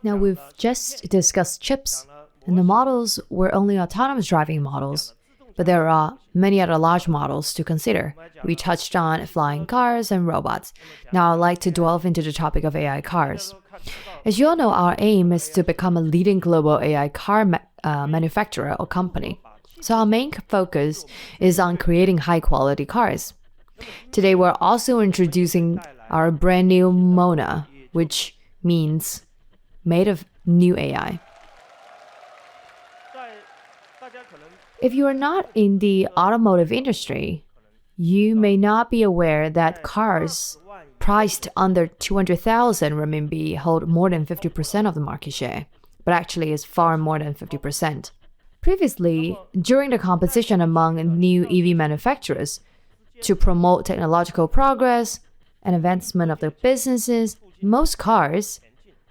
Now, we've just discussed chips, and the models were only autonomous driving models, but there are many other large models to consider. We touched on flying cars and robots. Now, I'd like to delve into the topic of AI cars. As you all know, our aim is to become a leading global AI car manufacturer or company. So our main focus is on creating high-quality cars. Today, we're also introducing our brand new MONA, which means made of new AI. If you are not in the automotive industry, you may not be aware that cars priced under 200,000 RMB hold more than 50% of the market share, but actually is far more than 50%. Previously, during the competition among new EV manufacturers, to promote technological progress and advancement of their businesses, most cars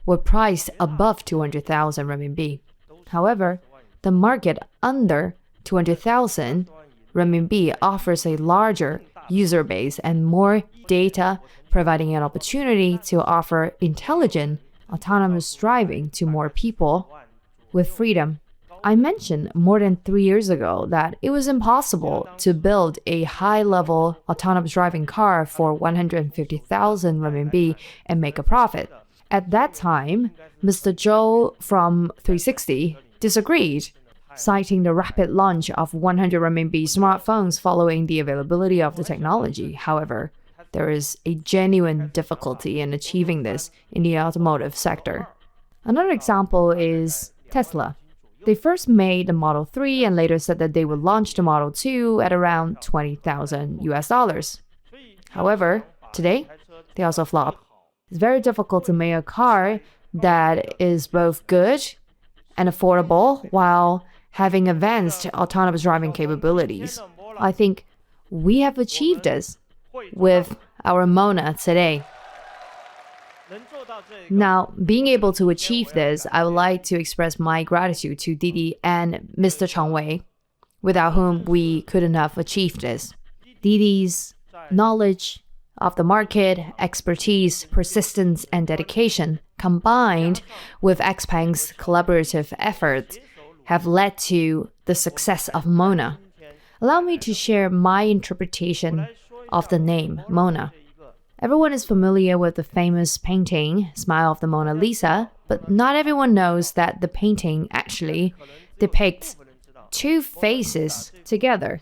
were priced above 200,000 RMB. However, the market under 200,000 RMB offers a larger user base and more data, providing an opportunity to offer intelligent, autonomous driving to more people with freedom. I mentioned more than 3 years ago that it was impossible to build a high-level autonomous driving car for 150,000 RMB and make a profit. At that time, Mr. Zhou from 360 disagreed, citing the rapid launch of 100 RMB smartphones following the availability of the technology. However, there is a genuine difficulty in achieving this in the automotive sector. Another example is Tesla. They first made the Model 3 and later said that they would launch the Model 2 at around $20,000. However, today, they also flop. It's very difficult to make a car that is both good and affordable while having advanced autonomous driving capabilities. I think we have achieved this with our MONA today. Now, being able to achieve this, I would like to express my gratitude to Didi and Mr. Cheng Wei, without whom we couldn't have achieved this. Didi's knowledge of the market, expertise, persistence, and dedication, combined with XPENG's collaborative efforts, have led to the success of MONA. Allow me to share my interpretation of the name MONA. Everyone is familiar with the famous painting, Smile of the Mona Lisa, but not everyone knows that the painting actually depicts two faces together,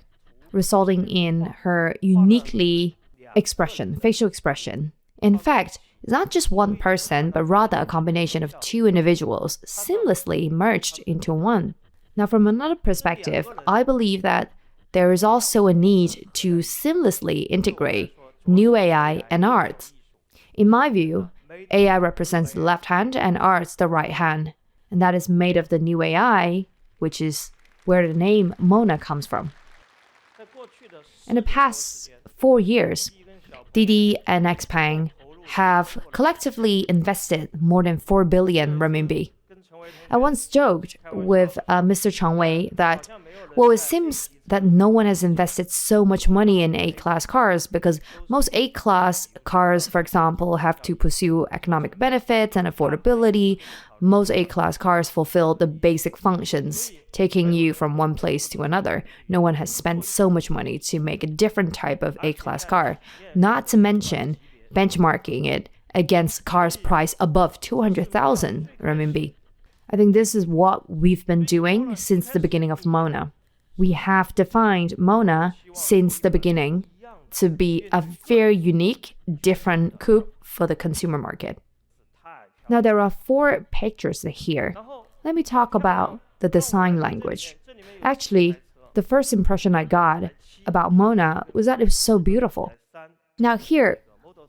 resulting in her uniquely facial expression. In fact, it's not just one person, but rather a combination of two individuals seamlessly merged into one. Now, from another perspective, I believe that there is also a need to seamlessly integrate new AI and art. In my view, AI represents the left hand and art's the right hand, and that is made of the new AI, which is where the name MONA comes from. In the past 4 years, Didi and XPENG have collectively invested more than 4 billion RMB. I once joked with Mr. Cheng Wei that, well, it seems that no one has invested so much money in A-class cars because most A-class cars, for example, have to pursue economic benefits and affordability. Most A-class cars fulfill the basic functions, taking you from one place to another. No one has spent so much money to make a different type of A-class car, not to mention benchmarking it against cars priced above 200,000 RMB. I think this is what we've been doing since the beginning of MONA. We have defined MONA since the beginning to be a very unique, different coupe for the consumer market. Now, there are 4 pictures here. Let me talk about the design language. Actually, the first impression I got about MONA was that it was so beautiful. Now here,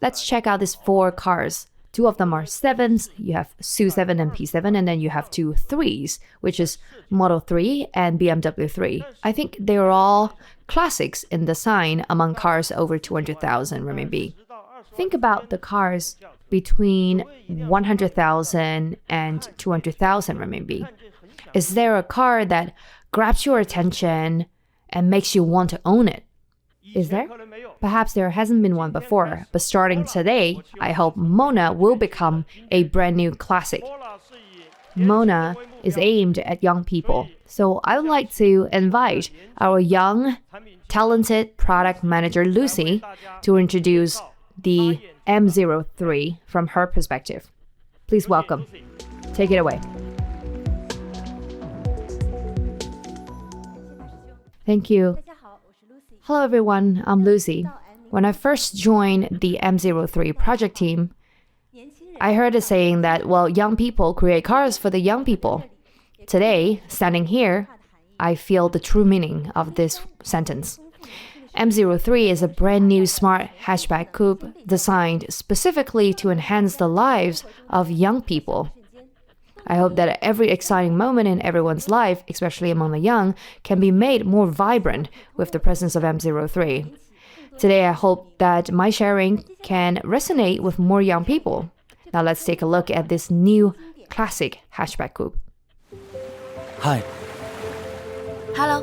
let's check out these 4 cars. 2 of them are 7s, you have SU7 and P7, and then you have 2 3s, which is Model 3 and BMW 3. I think they are all classics in design among cars over 200,000 RMB. Think about the cars between 100,000 and 200,000 RMB. Is there a car that grabs your attention and makes you want to own it? Is there? Perhaps there hasn't been one before, but starting today, I hope MONA will become a brand new classic. MONA is aimed at young people, so I would like to invite our young, talented product manager Lucy to introduce the M03 from her perspective. Please welcome. Take it away. Thank you. Hello everyone, I'm Lucy. When I first joined the M03 project team, I heard a saying that, well, young people create cars for the young people. Today, standing here, I feel the true meaning of this sentence. M03 is a brand new smart hatchback coupe designed specifically to enhance the lives of young people. I hope that every exciting moment in everyone's life, especially among the young, can be made more vibrant with the presence of M03. Today, I hope that my sharing can resonate with more young people. Now let's take a look at this new classic hatchback coupe. Hi. Hello.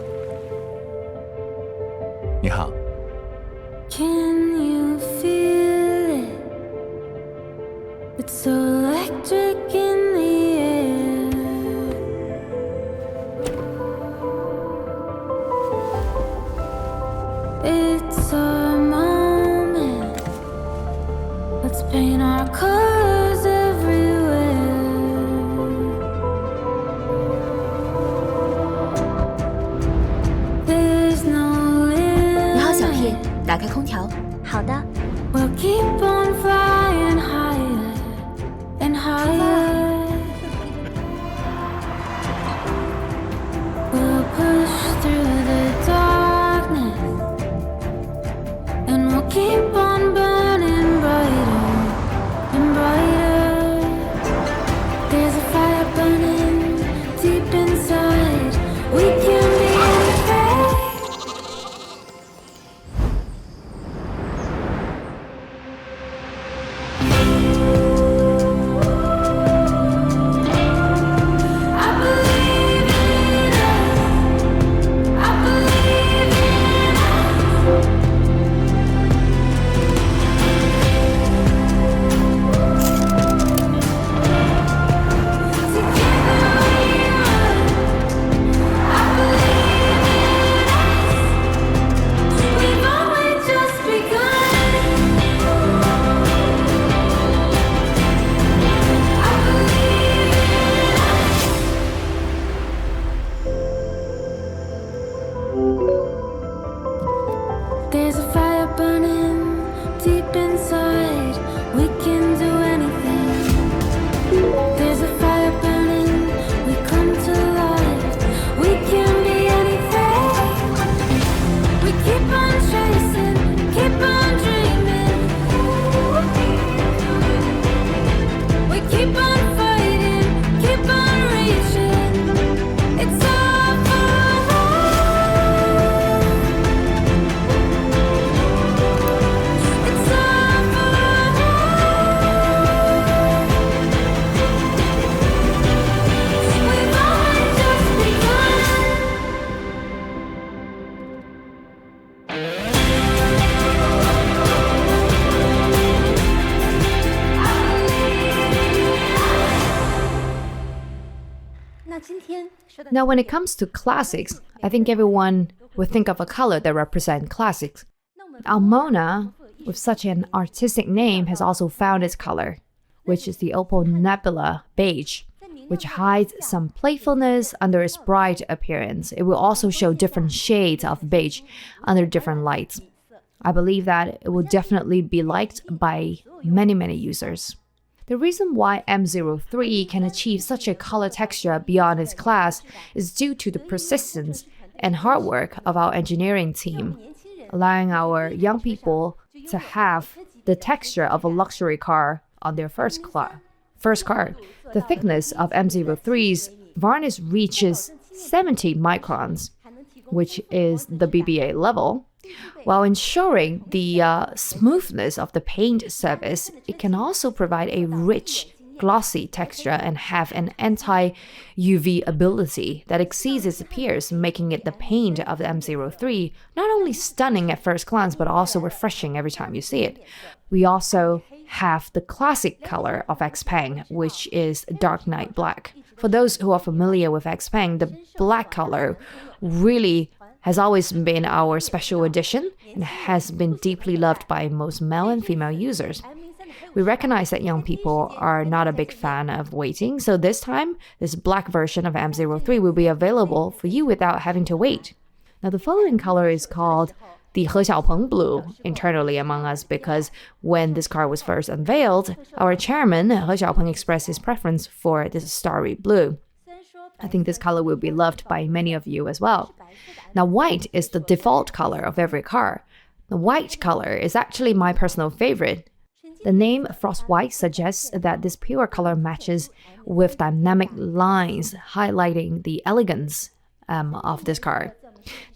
你好。 Can you feel it? It's so electric in the air. It's our moment. Let's paint our colors everywhere. There's no limit. 你好，小叶，打开空调。好的。 We'll keep on flying higher and higher. We'll push through the darkness and we'll keep on burning brighter and brighter. There's a fire burning deep inside. We can be anything. I believe in us. I believe in us. Together we run. I believe in us. We've only just begun. I believe in us. There's a fire burning deep inside. We can do anything. There's a fire burning. We come to life. We can be anything. We keep on chasing, keep on dreaming. We keep on fighting, keep on reaching. It's all for us. It's all for us. We've only just begun. Now, when it comes to classics, I think everyone would think of a color that represents classics. Our MONA, with such an artistic name, has also found its color, which is the Opal Nebula Beige, which hides some playfulness under its bright appearance. It will also show different shades of beige under different lights. I believe that it will definitely be liked by many users. The reason why M03 can achieve such a color texture beyond its class is due to the persistence and hard work of our engineering team, allowing our young people to have the texture of a luxury car on their first car. The thickness of M03's varnish reaches 70 microns, which is the BBA level. While ensuring the smoothness of the paint surface, it can also provide a rich, glossy texture and have an anti-UV ability that exceeds its peers, making it the paint of the M03 not only stunning at first glance, but also refreshing every time you see it. We also have the classic color of XPENG, which is dark night black. For those who are familiar with XPENG, the black color really has always been our special edition and has been deeply loved by most male and female users. We recognize that young people are not a big fan of waiting, so this time, this black version of M03 will be available for you without having to wait. Now, the following color is called the He Xiaopeng blue internally among us because when this car was first unveiled, our chairman, He Xiaopeng, expressed his preference for this starry blue. I think this color will be loved by many of you as well. Now, white is the default color of every car. The white color is actually my personal favorite. The name Frost White suggests that this pure color matches with dynamic lines, highlighting the elegance of this car.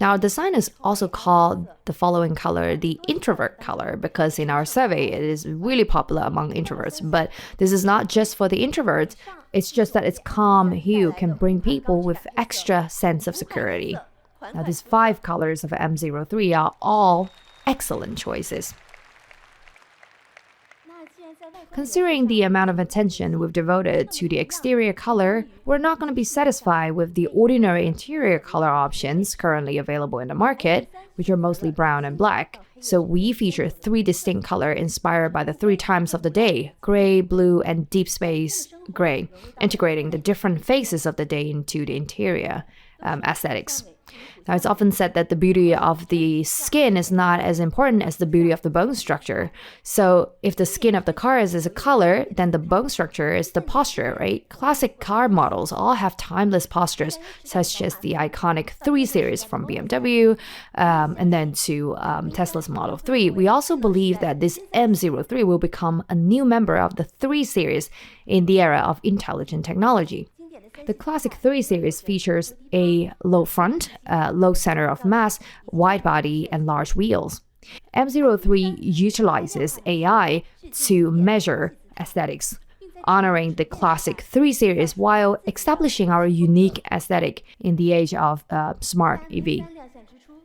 Now, designers also call the following color the introvert color because in our survey, it is really popular among introverts. But this is not just for the introverts. It's just that its calm hue can bring people with extra sense of security. Now, these 5 colors of M03 are all excellent choices. Considering the amount of attention we've devoted to the exterior color, we're not going to be satisfied with the ordinary interior color options currently available in the market, which are mostly brown and black. So we feature 3 distinct colors inspired by the 3 times of the day: gray, blue, and deep space gray, integrating the different phases of the day into the interior aesthetics. Now, it's often said that the beauty of the skin is not as important as the beauty of the bone structure. So if the skin of the car is a color, then the bone structure is the posture, right? Classic car models all have timeless postures, such as the iconic 3 Series from BMW, and then to Tesla's Model 3. We also believe that this M03 will become a new member of the 3 Series in the era of intelligent technology. The classic 3 Series features a low front, low center of mass, wide body, and large wheels. M03 utilizes AI to measure aesthetics, honoring the classic 3 Series while establishing our unique aesthetic in the age of smart EV.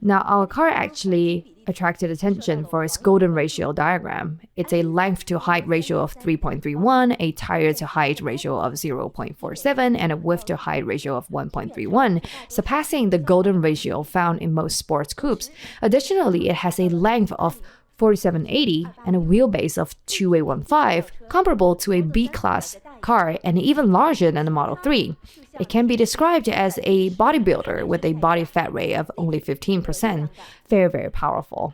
Now, our car actually attracted attention for its golden ratio diagram. It's a length to height ratio of 3.31, a tire to height ratio of 0.47, and a width to height ratio of 1.31, surpassing the golden ratio found in most sports coupes. Additionally, it has a length of 4780 and a wheelbase of 2815, comparable to a B-class car and even larger than the Model 3. It can be described as a bodybuilder with a body fat rate of only 15%. Very, very powerful.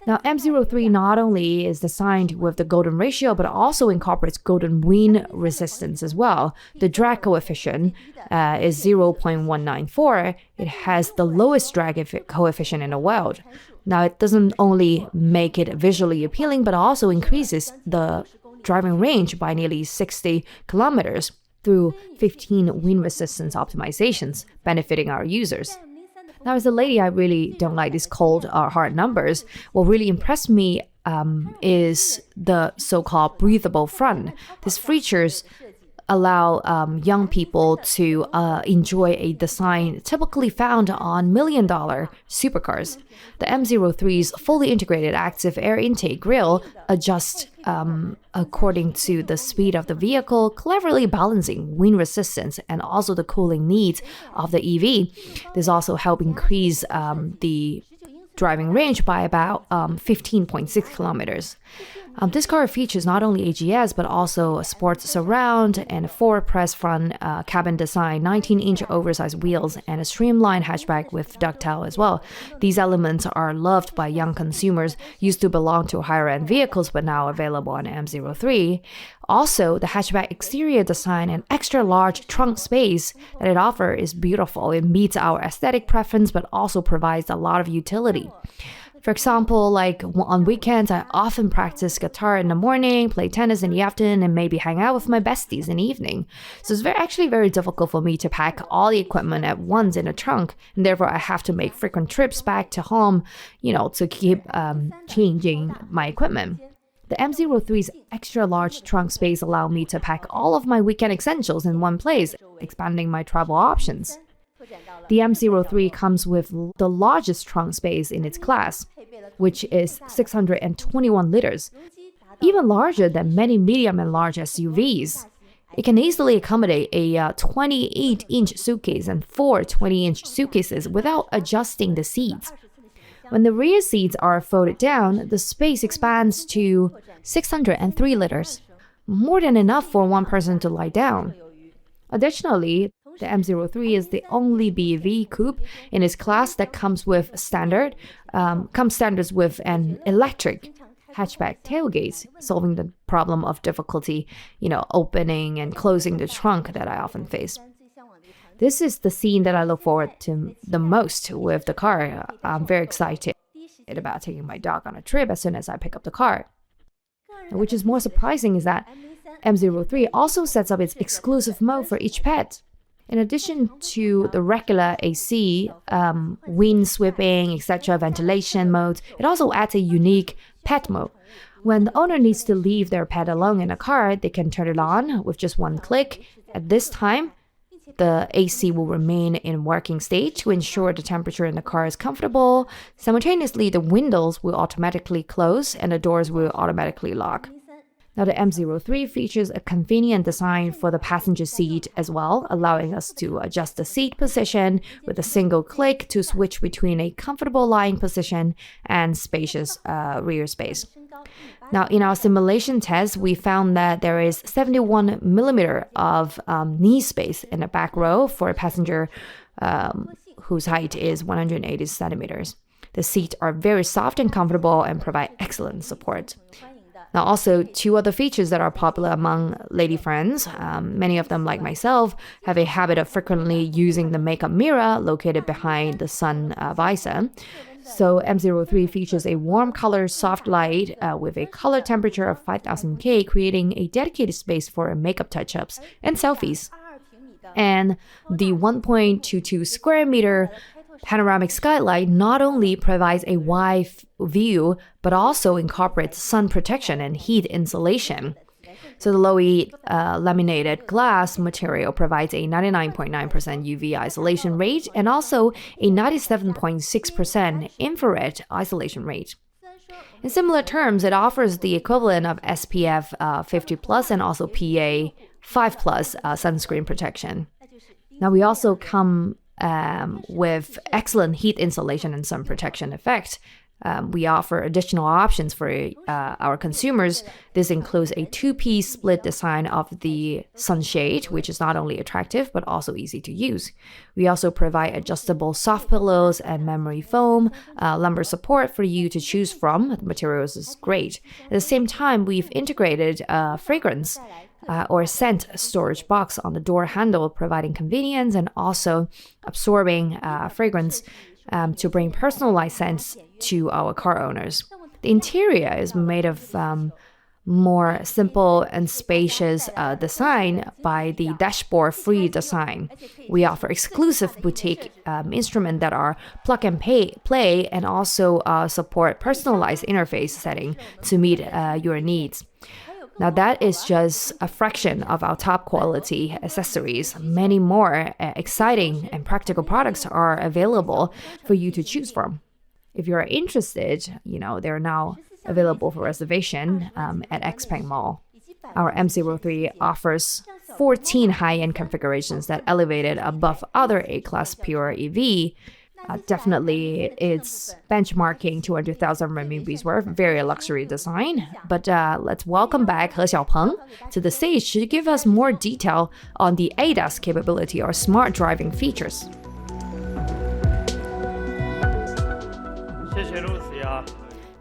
Now, M03 not only is designed with the golden ratio, but also incorporates golden wind resistance as well. The drag coefficient is 0.194. It has the lowest drag coefficient in the world. Now, it doesn't only make it visually appealing, but also increases the driving range by nearly 60 kilometers through 15 wind resistance optimizations, benefiting our users. Now, as a lady, I really don't like these cold or hard numbers. What really impressed me is the so-called breathable front. These features allow young people to enjoy a design typically found on million-dollar supercars. The M03's fully integrated active air intake grille adjusts according to the speed of the vehicle, cleverly balancing wind resistance and also the cooling needs of the EV. This also helps increase the driving range by about 15.6 kilometers. This car features not only AGS, but also a sports surround and a forward press front cabin design, 19-inch oversized wheels, and a streamlined hatchback with ducktail as well. These elements are loved by young consumers, used to belong to higher-end vehicles, but now available on M03. Also, the hatchback exterior design and extra large trunk space that it offers is beautiful. It meets our aesthetic preference, but also provides a lot of utility. For example, like on weekends, I often practice guitar in the morning, play tennis in the afternoon, and maybe hang out with my besties in the evening. So it's actually very difficult for me to pack all the equipment at once in a trunk, and therefore I have to make frequent trips back to home, to keep changing my equipment. The M03's extra-large trunk space allowed me to pack all of my weekend essentials in one place, expanding my travel options. The M03 comes with the largest trunk space in its class, which is 621 liters, even larger than many medium and large SUVs. It can easily accommodate a 28-inch suitcase and 4 20-inch suitcases without adjusting the seats. When the rear seats are folded down, the space expands to 603 liters, more than enough for one person to lie down. Additionally, the M03 is the only BEV coupe in its class that comes standards with an electric hatchback tailgate, solving the problem of difficulty, opening and closing the trunk that I often face. This is the scene that I look forward to the most with the car. I'm very excited about taking my dog on a trip as soon as I pick up the car. Which is more surprising is that M03 also sets up its exclusive mode for each pet. In addition to the regular AC, wind sweeping, etc. ventilation modes, it also adds a unique pet mode. When the owner needs to leave their pet alone in a car, they can turn it on with just one click. At this time, the AC will remain in working state to ensure the temperature in the car is comfortable. Simultaneously, the windows will automatically close and the doors will automatically lock. Now, the M03 features a convenient design for the passenger seat as well, allowing us to adjust the seat position with a single click to switch between a comfortable lying position and spacious rear space. Now, in our simulation test, we found that there is 71 millimeter of knee space in the back row for a passenger whose height is 180 centimeters. The seats are very soft and comfortable and provide excellent support. Now, also, 2 other features that are popular among lady friends, many of them, like myself, have a habit of frequently using the makeup mirror located behind the sun visor. So M03 features a warm color soft light with a color temperature of 5000 K, creating a dedicated space for makeup touch-ups and selfies. And the 1.22 square meter panoramic skylight not only provides a wide view, but also incorporates sun protection and heat insulation. So the low-heat laminated glass material provides a 99.9% UV isolation rate and also a 97.6% infrared isolation rate. In similar terms, it offers the equivalent of SPF 50 plus and also PA 5 plus sunscreen protection. Now, we also come with excellent heat insulation and sun protection effect. We offer additional options for our consumers. This includes a 2-piece split design of the sunshade, which is not only attractive, but also easy to use. We also provide adjustable soft pillows and memory foam, lumbar support for you to choose from. The materials is great. At the same time, we've integrated fragrance or scent storage box on the door handle, providing convenience and also absorbing fragrance to bring personalized scents to our car owners. The interior is made of more simple and spacious design by the dashboard-free design. We offer exclusive boutique instruments that are plug and play and also support personalized interface setting to meet your needs. Now, that is just a fraction of our top quality accessories. Many more exciting and practical products are available for you to choose from. If you're interested, they're now available for reservation at XPENG Mall. Our M03 offers 14 high-end configurations that elevate it above other A-class pure EV. Definitely, it's benchmarking 200,000 renminbi's worth, very luxury design. But let's welcome back He Xiaopeng to the stage to give us more detail on the ADAS capability or smart driving features.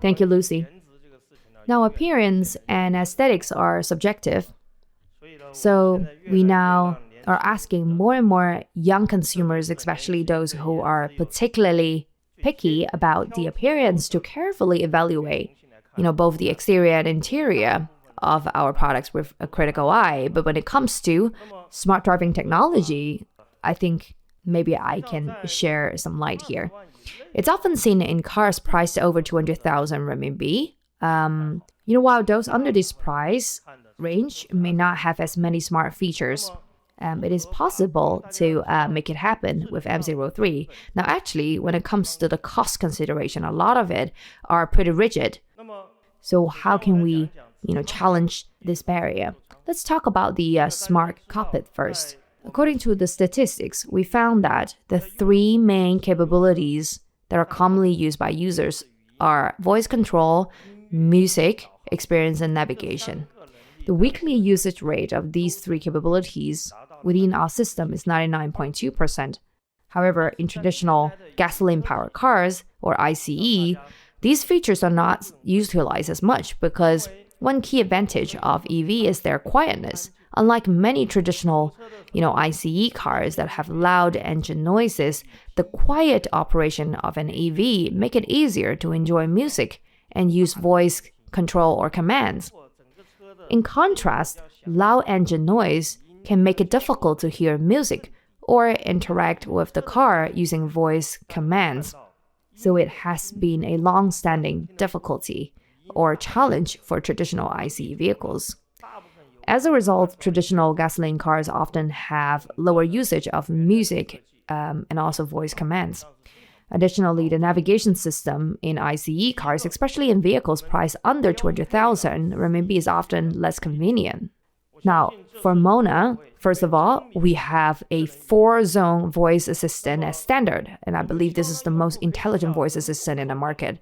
Thank you, Lucy. Now, appearance and aesthetics are subjective. So we now are asking more and more young consumers, especially those who are particularly picky about the appearance, to carefully evaluate, both the exterior and interior of our products with a critical eye. But when it comes to smart driving technology, I think maybe I can share some light here. It's often seen in cars priced over 200,000 renminbi, While those under this price range may not have as many smart features, it is possible to make it happen with M03. Now, actually, when it comes to the cost consideration, a lot of it are pretty rigid. So how can we, challenge this barrier? Let's talk about the smart cockpit first. According to the statistics, we found that the three main capabilities that are commonly used by users are voice control, music, experience, and navigation. The weekly usage rate of these three capabilities within our system is 99.2%. However, in traditional gasoline-powered cars, or ICE, these features are not utilized as much because one key advantage of EV is their quietness. Unlike many traditional, ICE cars that have loud engine noises, the quiet operation of an EV make it easier to enjoy music and use voice control or commands. In contrast, loud engine noise can make it difficult to hear music or interact with the car using voice commands. So it has been a long-standing difficulty or challenge for traditional ICE vehicles. As a result, traditional gasoline cars often have lower usage of music and also voice commands. Additionally, the navigation system in ICE cars, especially in vehicles priced under 200,000 RMB, is often less convenient. Now, for MONA, first of all, we have a 4-zone voice assistant as standard, and I believe this is the most intelligent voice assistant in the market.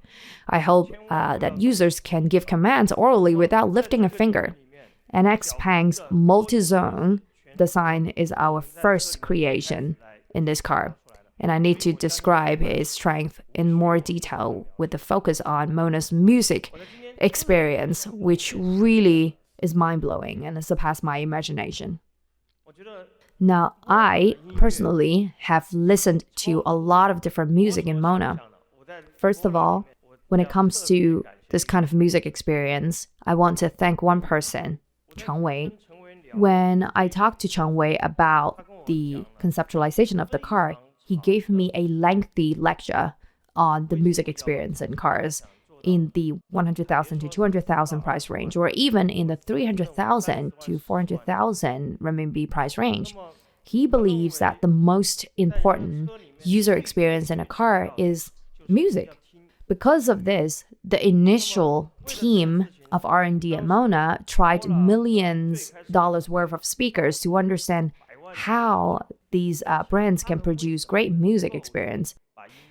I hope that users can give commands orally without lifting a finger. And XPENG's multi-zone design is our first creation in this car. And I need to describe its strength in more detail with the focus on MONA's music experience, which really is mind-blowing and surpassed my imagination. Now, I personally have listened to a lot of different music in MONA. First of all, when it comes to this kind of music experience, I want to thank one person, Cheng Wei. When I talked to Cheng Wei about the conceptualization of the car, he gave me a lengthy lecture on the music experience in cars in the 100,000 to 200,000 price range, or even in the 300,000 to 400,000 RMB price range. He believes that the most important user experience in a car is music. Because of this, the initial team of R&D at MONA tried millions of dollars worth of speakers to understand how these brands can produce great music experience.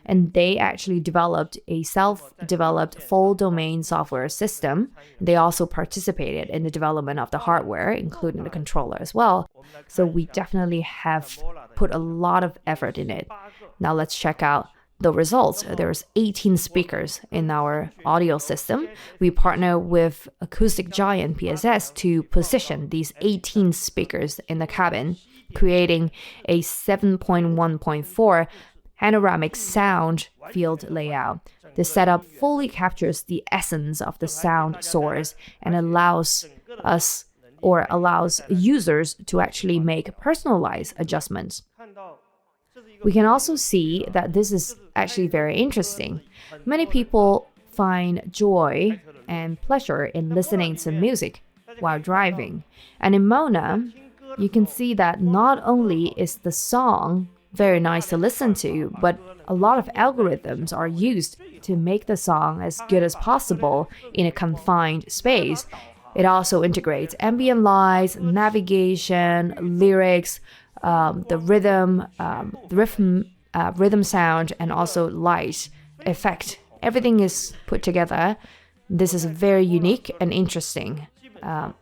And they actually developed a self-developed full domain software system. They also participated in the development of the hardware, including the controller as well. So we definitely have put a lot of effort in it. Now let's check out the results. There's 18 speakers in our audio system. We partner with acoustic giant PSS to position these 18 speakers in the cabin, creating a 7.1.4 panoramic sound field layout. The setup fully captures the essence of the sound source and allows users to actually make personalized adjustments. We can also see that this is actually very interesting. Many people find joy and pleasure in listening to music while driving. And in MONA, you can see that not only is the song very nice to listen to, but a lot of algorithms are used to make the song as good as possible in a confined space. It also integrates ambient lights, navigation, lyrics, the rhythm sound, and also light effect. Everything is put together. This is very unique and interesting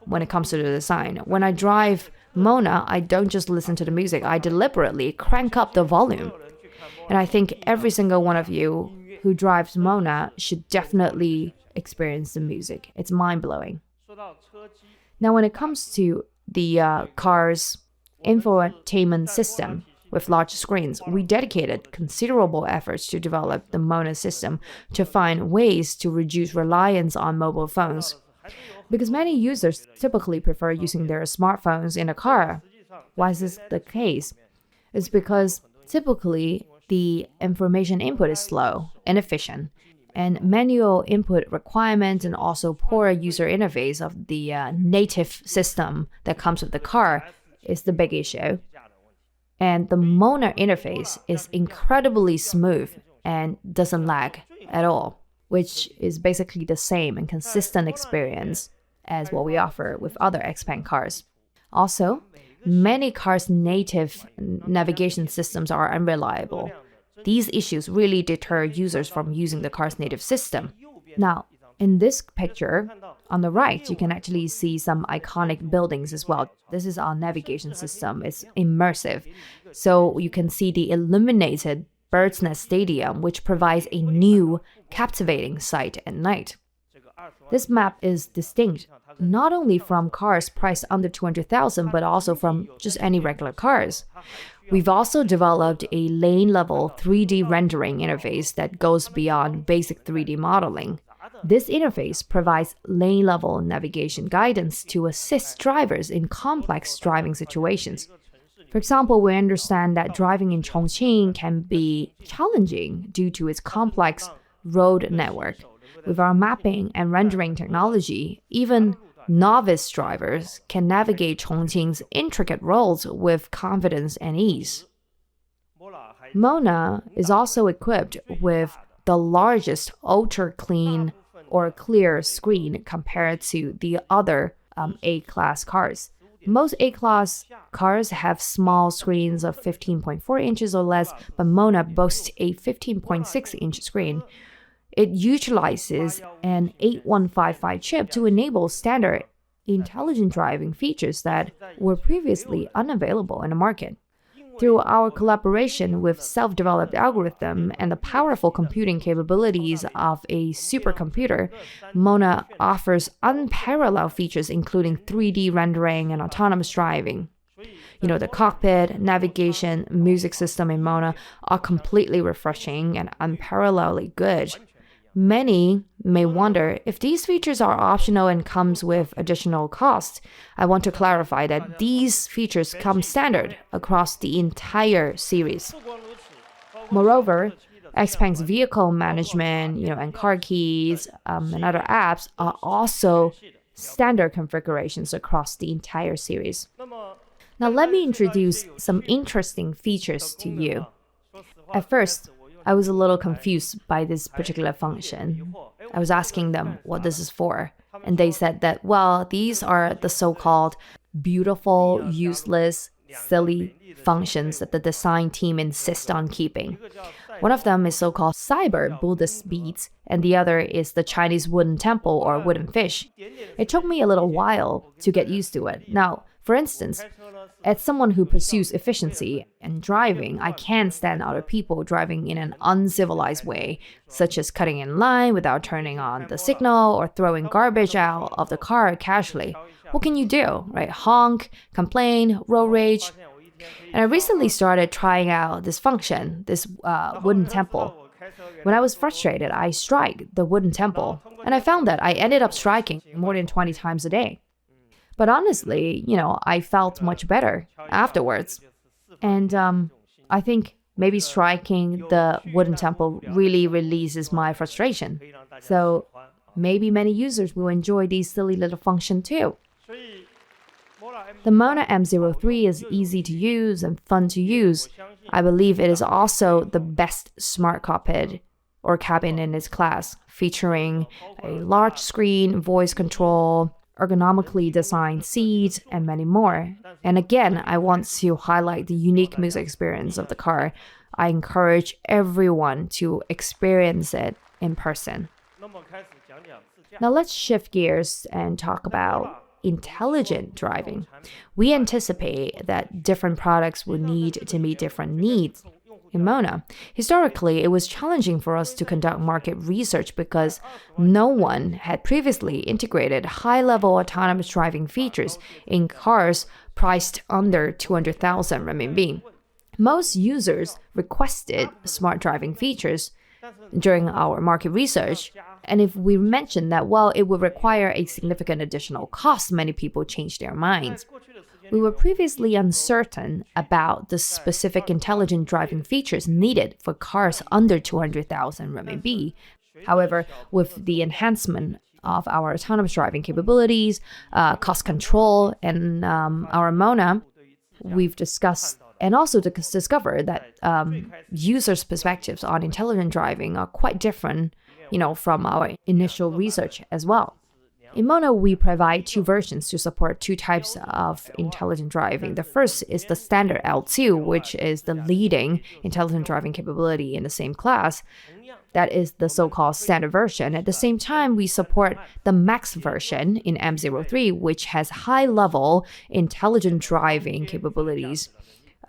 when it comes to the design. When I drive MONA, I don't just listen to the music, I deliberately crank up the volume. And I think every single one of you who drives MONA should definitely experience the music. It's mind-blowing. Now, when it comes to the car's infotainment system with large screens, we dedicated considerable efforts to develop the MONA system to find ways to reduce reliance on mobile phones. Because many users typically prefer using their smartphones in a car. Why is this the case? It's because typically the information input is slow, inefficient, and manual input requirements and also poor user interface of the native system that comes with the car is the big issue. And the MONA interface is incredibly smooth and doesn't lag at all, which is basically the same and consistent experience as what we offer with other XPENG cars. Also, many cars' native navigation systems are unreliable. These issues really deter users from using the car's native system. Now, in this picture, on the right, you can actually see some iconic buildings as well. This is our navigation system. It's immersive. So you can see the illuminated Bird's Nest Stadium, which provides a new, captivating sight at night. This map is distinct, not only from cars priced under 200,000, but also from just any regular cars. We've also developed a lane-level 3D rendering interface that goes beyond basic 3D modeling. This interface provides lane-level navigation guidance to assist drivers in complex driving situations. For example, we understand that driving in Chongqing can be challenging due to its complex road network. With our mapping and rendering technology, even novice drivers can navigate Chongqing's intricate roads with confidence and ease. MONA is also equipped with the largest ultra-clean or clear screen compared to the other A-class cars. Most A-class cars have small screens of 15.4 inches or less, but MONA boasts a 15.6-inch screen. It utilizes an 8155 chip to enable standard intelligent driving features that were previously unavailable in the market. Through our collaboration with self-developed algorithm and the powerful computing capabilities of a supercomputer, MONA offers unparalleled features including 3D rendering and autonomous driving. The cockpit, navigation, music system in MONA are completely refreshing and unparalleledly good. Many may wonder if these features are optional and comes with additional cost. I want to clarify that these features come standard across the entire series. Moreover, XPENG's vehicle management, and car keys and other apps are also standard configurations across the entire series. Now let me introduce some interesting features to you. At first, I was a little confused by this particular function. I was asking them what this is for, and they said that, well, these are the so-called beautiful, useless, silly functions that the design team insists on keeping. One of them is so-called cyber Buddhist beads, and the other is the Chinese wooden temple or wooden fish. It took me a little while to get used to it. Now, for instance, as someone who pursues efficiency and driving, I can't stand other people driving in an uncivilized way, such as cutting in line without turning on the signal or throwing garbage out of the car casually. What can you do, right? Honk, complain, road rage. And I recently started trying out this function, this wooden temple. When I was frustrated, I strike the wooden temple, and I found that I ended up striking more than 20 times a day. But honestly, I felt much better afterwards. And I think maybe striking the wooden temple really releases my frustration. So maybe many users will enjoy these silly little functions too. The MONA M03 is easy to use and fun to use. I believe it is also the best smart cockpit or cabin in its class, featuring a large screen, voice control, ergonomically designed seats, and many more. And again, I want to highlight the unique music experience of the car. I encourage everyone to experience it in person. Now let's shift gears and talk about intelligent driving. We anticipate that different products will need to meet different needs. In MONA, historically, it was challenging for us to conduct market research because no one had previously integrated high-level autonomous driving features in cars priced under 200,000 RMB. Most users requested smart driving features during our market research, and if we mentioned that, well, it would require a significant additional cost, many people changed their minds. We were previously uncertain about the specific intelligent driving features needed for cars under 200,000 RMB. However, with the enhancement of our autonomous driving capabilities, cost control, and our MONA, we've discussed and also discovered that users' perspectives on intelligent driving are quite different, from our initial research as well. In MONA, we provide two versions to support two types of intelligent driving. The first is the standard L2, which is the leading intelligent driving capability in the same class. That is the so-called standard version. At the same time, we support the max version in M03, which has high-level intelligent driving capabilities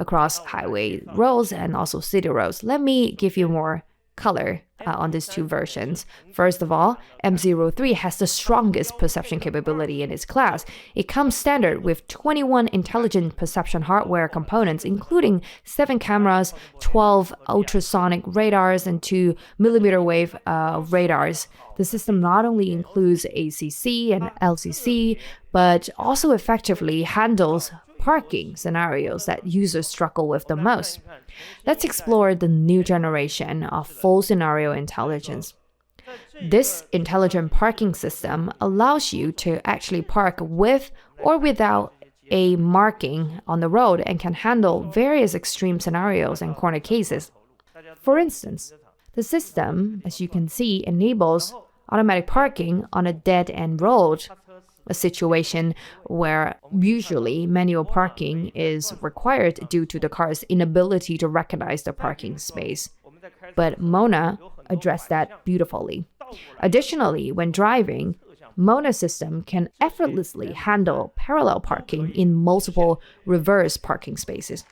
across highway roads and also city roads. Let me give you more color on these two versions. First of all, M03 has the strongest perception capability in its class. It comes standard with 21 intelligent perception hardware components, including 7 cameras, 12 ultrasonic radars, and 2 millimeter wave radars. The system not only includes ACC and LCC, but also effectively handles parking scenarios that users struggle with the most. Let's explore the new generation of full scenario intelligence. This intelligent parking system allows you to actually park with or without a marking on the road and can handle various extreme scenarios and corner cases. For instance, the system, as you can see, enables automatic parking on a dead-end road, a situation where usually manual parking is required due to the car's inability to recognize the parking space. But MONA addressed that beautifully. Additionally, when driving, MONA system can effortlessly handle parallel parking in multiple reverse parking spaces.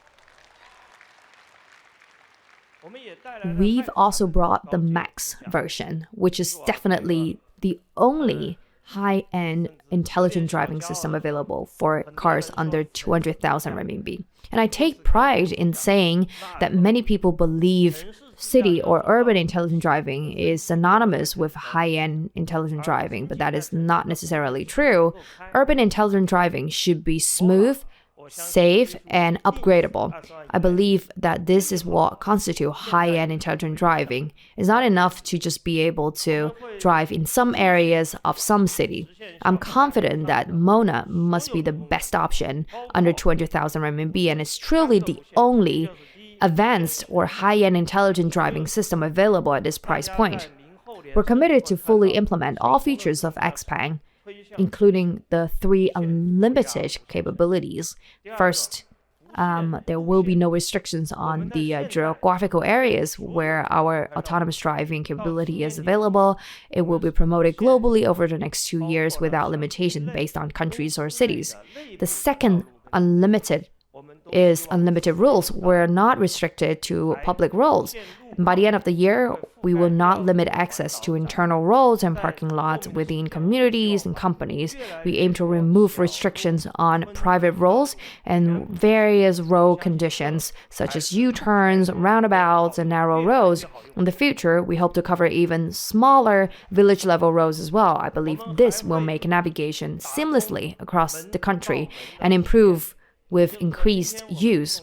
We've also brought the max version, which is definitely the only high-end intelligent driving system available for cars under 200,000 RMB. And I take pride in saying that many people believe city or urban intelligent driving is synonymous with high-end intelligent driving, but that is not necessarily true. Urban intelligent driving should be smooth, safe, and upgradable. I believe that this is what constitutes high-end intelligent driving. It's not enough to just be able to drive in some areas of some city. I'm confident that MONA must be the best option under 200,000 RMB, and it's truly the only advanced or high-end intelligent driving system available at this price point. We're committed to fully implement all features of XPENG, including the 3 unlimited capabilities. First, there will be no restrictions on the geographical areas where our autonomous driving capability is available. It will be promoted globally over the next 2 years without limitation based on countries or cities. The second unlimited is unlimited rules. We're not restricted to public roads. By the end of the year, we will not limit access to internal roads and parking lots within communities and companies. We aim to remove restrictions on private roads and various road conditions, such as U-turns, roundabouts, and narrow roads. In the future, we hope to cover even smaller village-level roads as well. I believe this will make navigation seamlessly across the country and improve with increased use.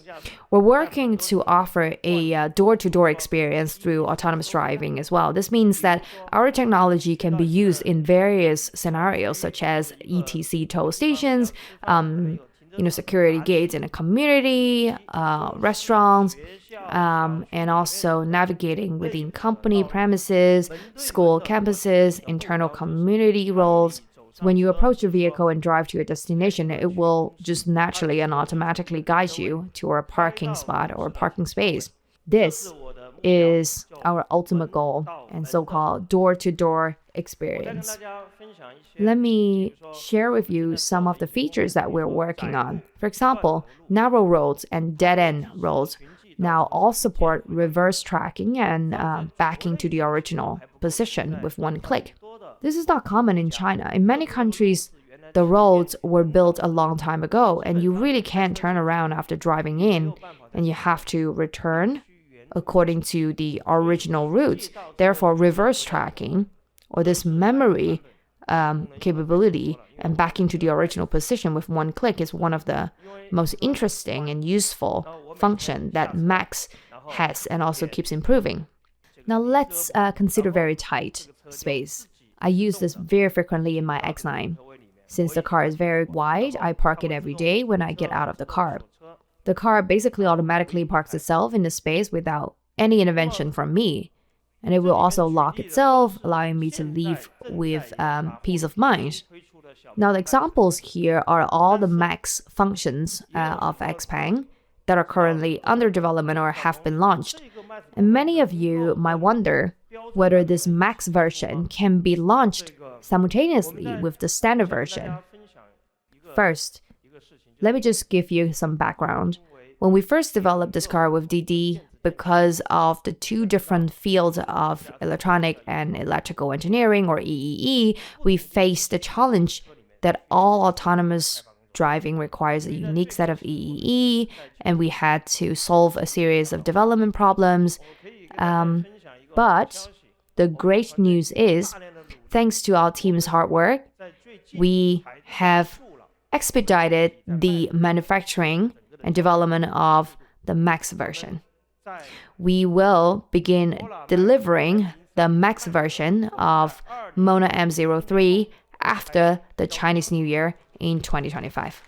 We're working to offer a door-to-door experience through autonomous driving as well. This means that our technology can be used in various scenarios, such as ETC toll stations, security gates in a community, restaurants, and also navigating within company premises, school campuses, internal community roads. When you approach your vehicle and drive to your destination, it will just naturally and automatically guide you to a parking spot or parking space. This is our ultimate goal and so-called door-to-door experience. Let me share with you some of the features that we're working on. For example, narrow roads and dead-end roads now all support reverse tracking and backing to the original position with one click. This is not common in China. In many countries, the roads were built a long time ago, and you really can't turn around after driving in, and you have to return according to the original routes. Therefore, reverse tracking, or this memory capability and backing to the original position with one click is one of the most interesting and useful function that Max has and also keeps improving. Now let's consider very tight space. I use this very frequently in my X9. Since the car is very wide, I park it every day when I get out of the car. The car basically automatically parks itself in the space without any intervention from me. And it will also lock itself, allowing me to leave with peace of mind. Now the examples here are all the max functions of XPENG that are currently under development or have been launched. And many of you might wonder whether this max version can be launched simultaneously with the standard version. First, let me just give you some background. When we first developed this car with Didi, because of the two different fields of electronic and electrical engineering, or EEE, we faced the challenge that all autonomous driving requires a unique set of EEE, and we had to solve a series of development problems. But the great news is, thanks to our team's hard work, we have expedited the manufacturing and development of the max version. We will begin delivering the max version of MONA M03 after the Chinese New Year in 2025.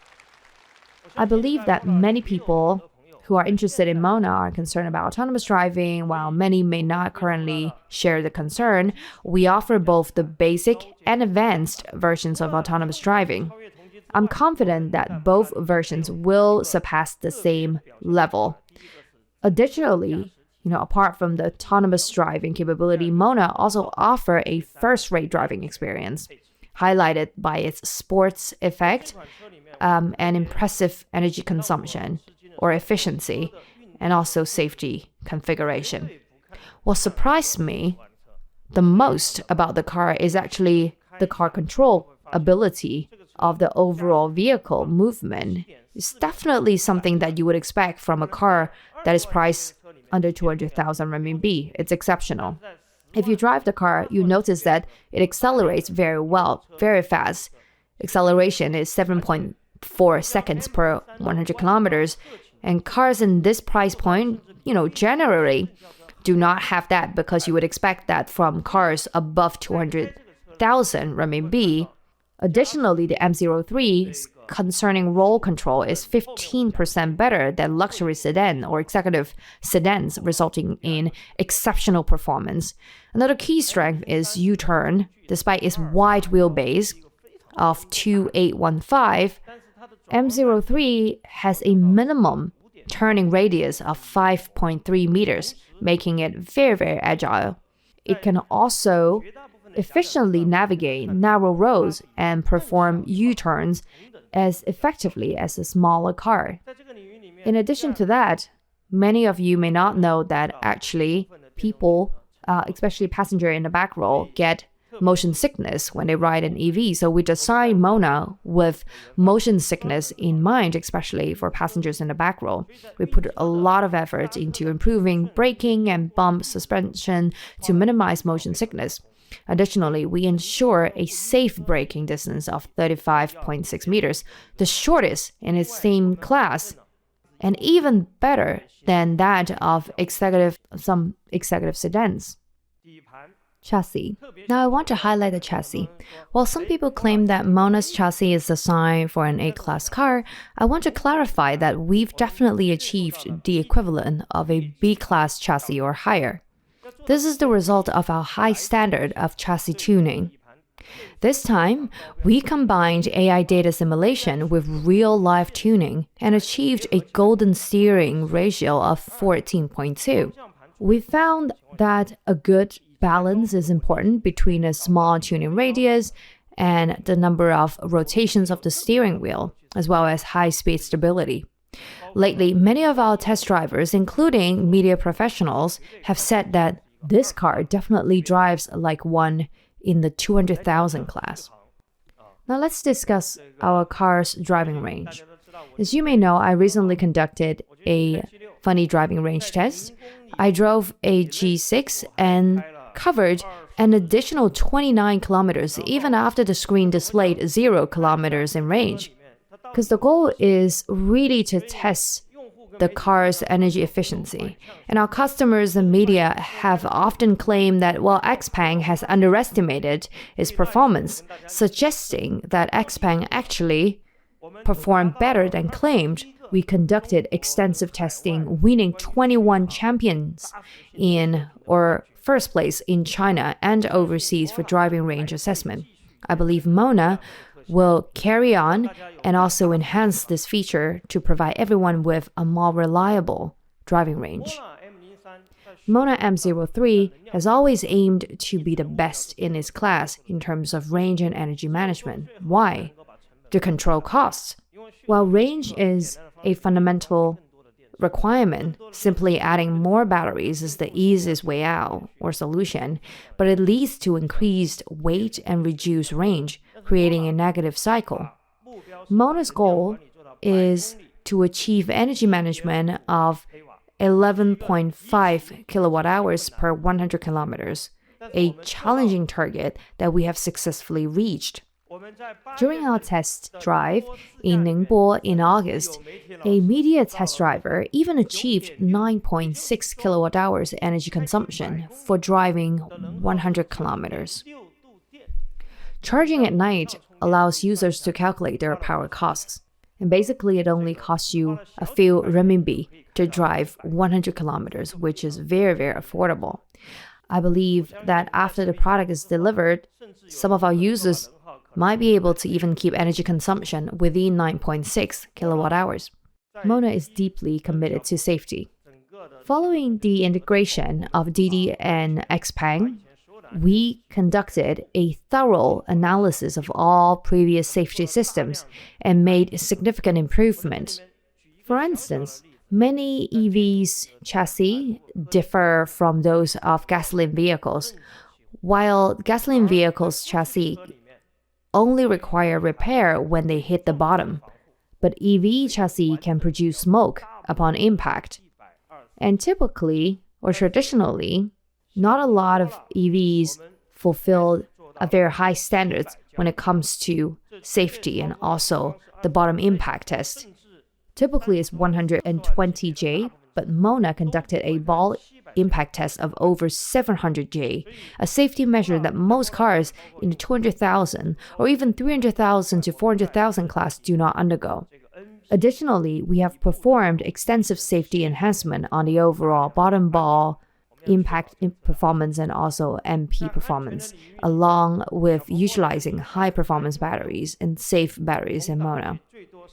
I believe that many people who are interested in MONA are concerned about autonomous driving. While many may not currently share the concern, we offer both the basic and advanced versions of autonomous driving. I'm confident that both versions will surpass the same level. Additionally, apart from the autonomous driving capability, MONA also offers a first-rate driving experience, highlighted by its sports effect and impressive energy consumption or efficiency, and also safety configuration. What surprised me the most about the car is actually the car control ability of the overall vehicle movement. It's definitely something that you would expect from a car that is priced under 200,000 RMB. It's exceptional. If you drive the car, you notice that it accelerates very well, very fast. Acceleration is 7.4 seconds per 100 kilometers. And cars in this price point, generally do not have that, because you would expect that from cars above 200,000 RMB. Additionally, the M03's concerning roll control is 15% better than luxury sedan or executive sedans, resulting in exceptional performance. Another key strength is U-turn. Despite its wide wheelbase of 2815, M03 has a minimum turning radius of 5.3 meters, making it very, very agile. It can also efficiently navigate narrow roads and perform U-turns as effectively as a smaller car. In addition to that, many of you may not know that actually people, especially passengers in the back row, get motion sickness when they ride an EV. So we designed MONA with motion sickness in mind, especially for passengers in the back row. We put a lot of effort into improving braking and bump suspension to minimize motion sickness. Additionally, we ensure a safe braking distance of 35.6 meters, the shortest in its same class, and even better than that of some executive sedans. Chassis. Now I want to highlight the chassis. While some people claim that MONA's chassis is designed for an A-class car, I want to clarify that we've definitely achieved the equivalent of a B-class chassis or higher. This is the result of our high standard of chassis tuning. This time, we combined AI data simulation with real-life tuning and achieved a golden steering ratio of 14.2. We found that a good balance is important between a small tuning radius and the number of rotations of the steering wheel, as well as high-speed stability. Lately, many of our test drivers, including media professionals, have said that this car definitely drives like one in the 200,000 class. Now let's discuss our car's driving range. As you may know, I recently conducted a funny driving range test. I drove a G6 and covered an additional 29 kilometers even after the screen displayed 0 kilometers in range. Because the goal is really to test the car's energy efficiency. And our customers and media have often claimed that, well, XPENG has underestimated its performance, suggesting that XPENG actually performed better than claimed. We conducted extensive testing, winning 21 champions or first place in China and overseas for driving range assessment. I believe MONA will carry on and also enhance this feature to provide everyone with a more reliable driving range. MONA M03 has always aimed to be the best in its class in terms of range and energy management. Why? To control costs. While range is a fundamental requirement, simply adding more batteries is the easiest way out or solution, but it leads to increased weight and reduced range, creating a negative cycle. MONA's goal is to achieve energy management of 11.5 kilowatt hours per 100 kilometers, a challenging target that we have successfully reached. During our test drive in Ningbo in August, a media test driver even achieved 9.6 kilowatt hours energy consumption for driving 100 kilometers. Charging at night allows users to calculate their power costs. And basically, it only costs you a few renminbi to drive 100 kilometers, which is very, very affordable. I believe that after the product is delivered, some of our users might be able to even keep energy consumption within 9.6 kilowatt hours. MONA is deeply committed to safety. Following the integration of Didi and XPENG, we conducted a thorough analysis of all previous safety systems and made significant improvements. For instance, many EVs' chassis differ from those of gasoline vehicles, while gasoline vehicles' chassis only require repair when they hit the bottom, but EV chassis can produce smoke upon impact. And typically, or traditionally, not a lot of EVs fulfill a very high standards when it comes to safety and also the bottom impact test. Typically, it's 120J, but MONA conducted a ball impact test of over 700J, a safety measure that most cars in the 200,000 or even 300,000 to 400,000 class do not undergo. Additionally, we have performed extensive safety enhancement on the overall bottom ball impact performance and also MP performance, along with utilizing high-performance batteries and safe batteries in MONA.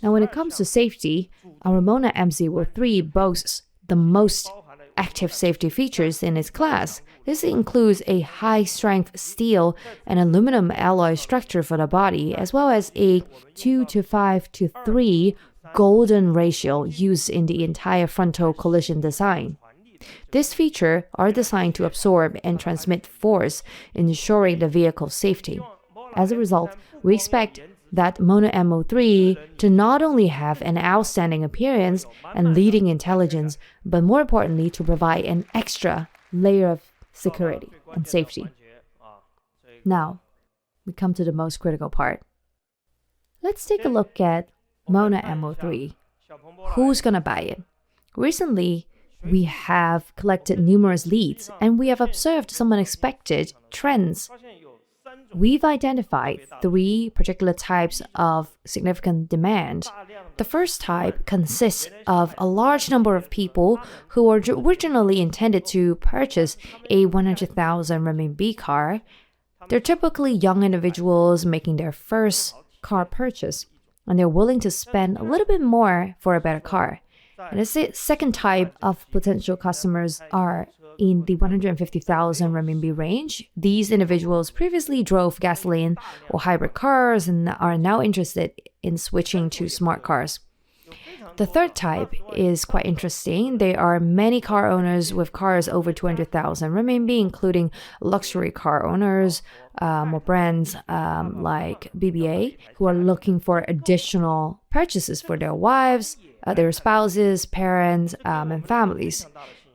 Now, when it comes to safety, our MONA M03 boasts the most active safety features in its class. This includes a high-strength steel and aluminum alloy structure for the body, as well as a 2:5:3 golden ratio used in the entire frontal collision design. This feature are designed to absorb and transmit force, ensuring the vehicle's safety. As a result, we expect that MONA M03 to not only have an outstanding appearance and leading intelligence, but more importantly, to provide an extra layer of security and safety. Now, we come to the most critical part. Let's take a look at MONA M03. Who's gonna buy it? Recently, we have collected numerous leads, and we have observed some unexpected trends. We've identified 3 particular types of significant demand. The first type consists of a large number of people who were originally intended to purchase a 100,000 renminbi car. They're typically young individuals making their first car purchase, and they're willing to spend a little bit more for a better car. And the second type of potential customers are in the 150,000 renminbi range. These individuals previously drove gasoline or hybrid cars and are now interested in switching to smart cars. The third type is quite interesting. There are many car owners with cars over 200,000 renminbi, including luxury car owners or brands like BBA, who are looking for additional purchases for their wives, their spouses, parents, and families.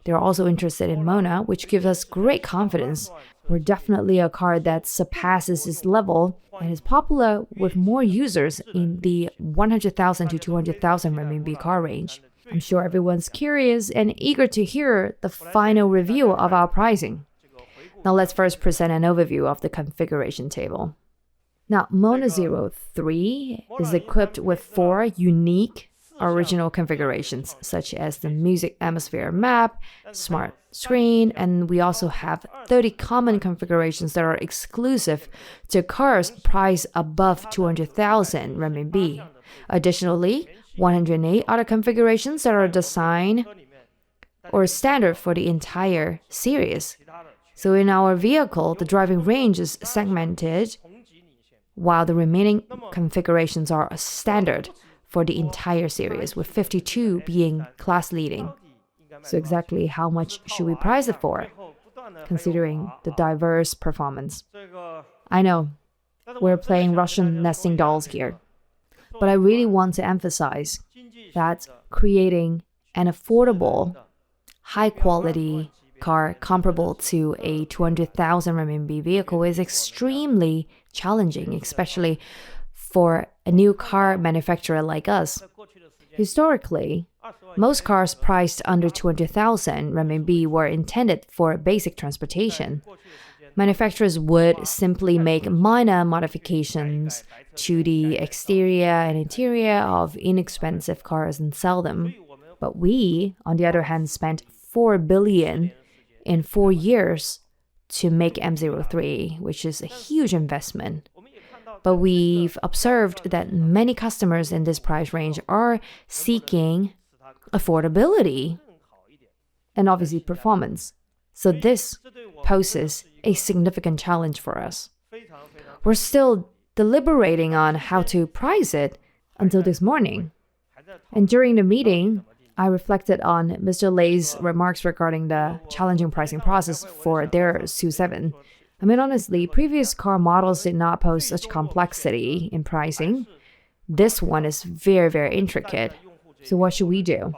They're also interested in MONA, which gives us great confidence. We're definitely a car that surpasses its level and is popular with more users in the 100,000 to 200,000 renminbi car range. I'm sure everyone's curious and eager to hear the final review of our pricing. Now let's first present an overview of the configuration table. Now, MONA M03 is equipped with 4 unique original configurations, such as the music atmosphere map, smart screen, and we also have 30 common configurations that are exclusive to cars priced above 200,000 RMB. Additionally, 108 other configurations that are designed or standard for the entire series. So in our vehicle, the driving range is segmented, while the remaining configurations are standard for the entire series, with 52 being class-leading. So exactly how much should we price it for, considering the diverse performance? I know, we're playing Russian nesting dolls here, but I really want to emphasize that creating an affordable, high-quality car comparable to a 200,000 RMB vehicle is extremely challenging, especially for a new car manufacturer like us. Historically, most cars priced under 200,000 RMB were intended for basic transportation. Manufacturers would simply make minor modifications to the exterior and interior of inexpensive cars and sell them. But we, on the other hand, spent 4 billion in 4 years to make M03, which is a huge investment. But we've observed that many customers in this price range are seeking affordability and obviously performance. So this poses a significant challenge for us. We're still deliberating on how to price it until this morning. And during the meeting, I reflected on Mr. Lei's remarks regarding the challenging pricing process for their SU7. I mean, honestly, previous car models did not pose such complexity in pricing. This one is very, very intricate. So what should we do?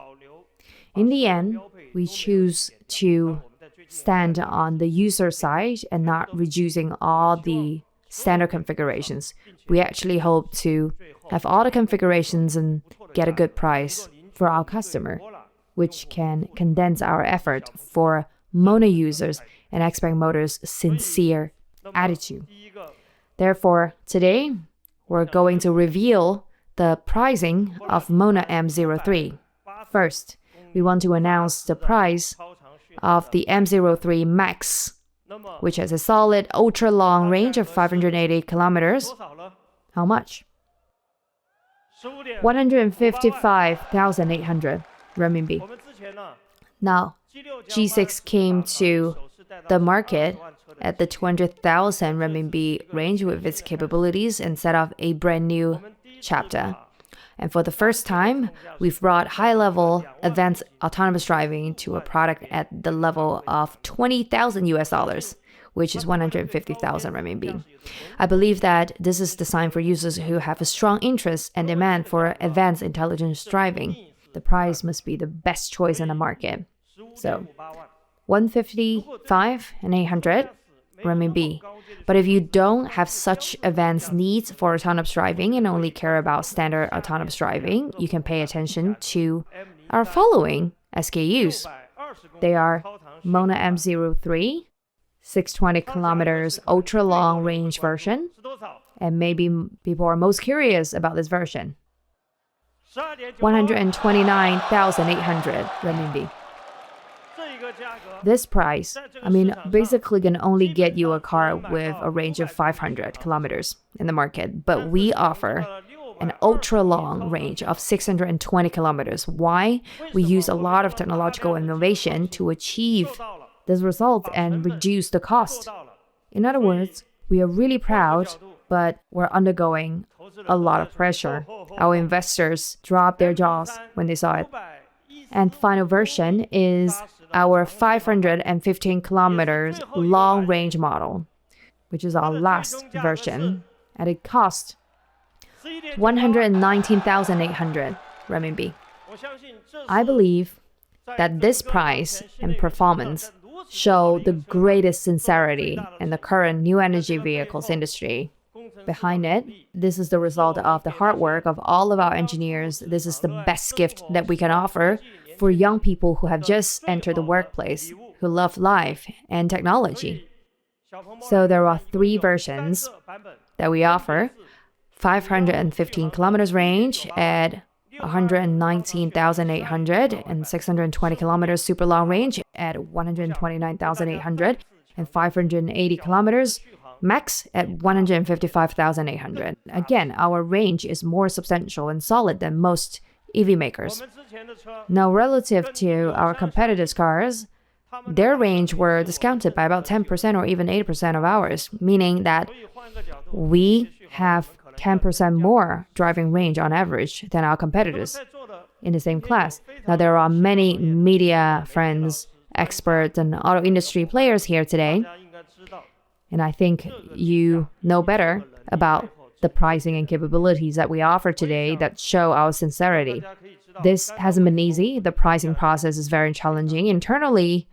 In the end, we choose to stand on the user side and not reducing all the standard configurations. We actually hope to have all the configurations and get a good price for our customer, which can condense our effort for MONA users and XPENG Motors' sincere attitude. Therefore, today, we're going to reveal the pricing of MONA M03. First, we want to announce the price of the M03 Max, which has a solid ultra-long range of 580 kilometers. How much? 155,800 RMB. Now, G6 came to the market at the 200,000 RMB range with its capabilities and set off a brand new chapter. And for the first time, we've brought high-level advanced autonomous driving to a product at the level of 20,000 US dollars, which is 150,000 RMB. I believe that this is designed for users who have a strong interest and demand for advanced intelligence driving. The price must be the best choice in the market. So, 155,800 RMB. But if you don't have such advanced needs for autonomous driving and only care about standard autonomous driving, you can pay attention to our following SKUs. They are MONA M03, 620 kilometers ultra-long range version, and maybe people are most curious about this version. 129,800 RMB. This price, basically can only get you a car with a range of 500 kilometers in the market, but we offer an ultra-long range of 620 kilometers. Why? We use a lot of technological innovation to achieve this result and reduce the cost. In other words, we are really proud, but we're undergoing a lot of pressure. Our investors dropped their jaws when they saw it. And final version is our 515 kilometers long range model, which is our last version, and it cost 119,800 RMB. I believe that this price and performance show the greatest sincerity in the current new energy vehicles industry. behind it. This is the result of the hard work of all of our engineers. This is the best gift that we can offer for young people who have just entered the workplace, who love life and technology. So there are 3 versions that we offer. 515 kilometers range at 119,800 and 620 kilometers super long range at 129,800 and 580 kilometers max at 155,800. Again, our range is more substantial and solid than most EV makers. Now, relative to our competitors' cars, their range were discounted by about 10% or even 8% of ours, meaning that we have 10% more driving range on average than our competitors in the same class. Now, there are many media friends, experts, and auto industry players here today. And I think you know better about the pricing and capabilities that we offer today that show our sincerity. This hasn't been easy. The pricing process is very challenging. Internally,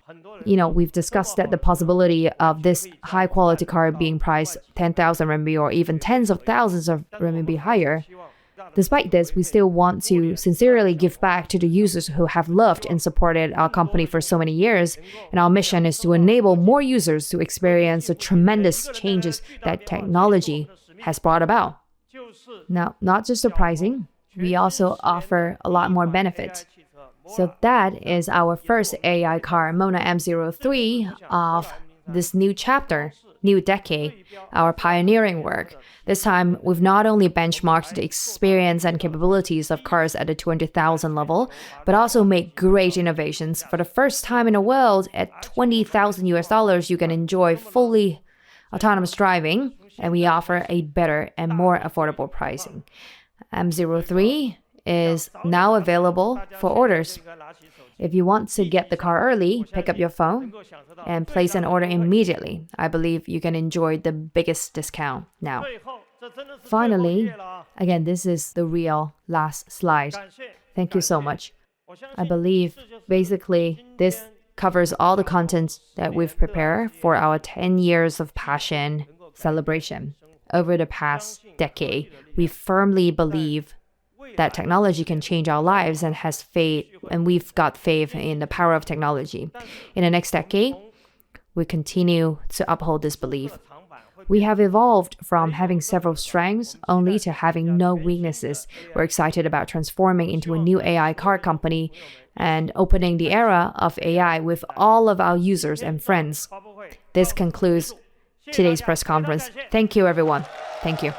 we've discussed that the possibility of this high quality car being priced 10,000 RMB or even tens of thousands of RMB higher. Despite this, we still want to sincerely give back to the users who have loved and supported our company for so many years. And our mission is to enable more users to experience the tremendous changes that technology has brought about. Now, not just the pricing, we also offer a lot more benefits. So that is our first AI car, MONA M03, of this new chapter, new decade, our pioneering work. This time, we've not only benchmarked the experience and capabilities of cars at the 200,000 level, but also made great innovations. For the first time in the world, at $20,000, you can enjoy fully autonomous driving, and we offer a better and more affordable pricing. M03 is now available for orders. If you want to get the car early, pick up your phone and place an order immediately. I believe you can enjoy the biggest discount now. Finally, again, this is the real last slide. Thank you so much. I believe basically this covers all the content that we've prepared for our 10 years of passion celebration. Over the past decade, we firmly believe that technology can change our lives and we've got faith in the power of technology. In the next decade, we continue to uphold this belief. We have evolved from having several strengths only to having no weaknesses. We're excited about transforming into a new AI car company and opening the era of AI with all of our users and friends. This concludes today's press conference. Thank you, everyone. Thank you.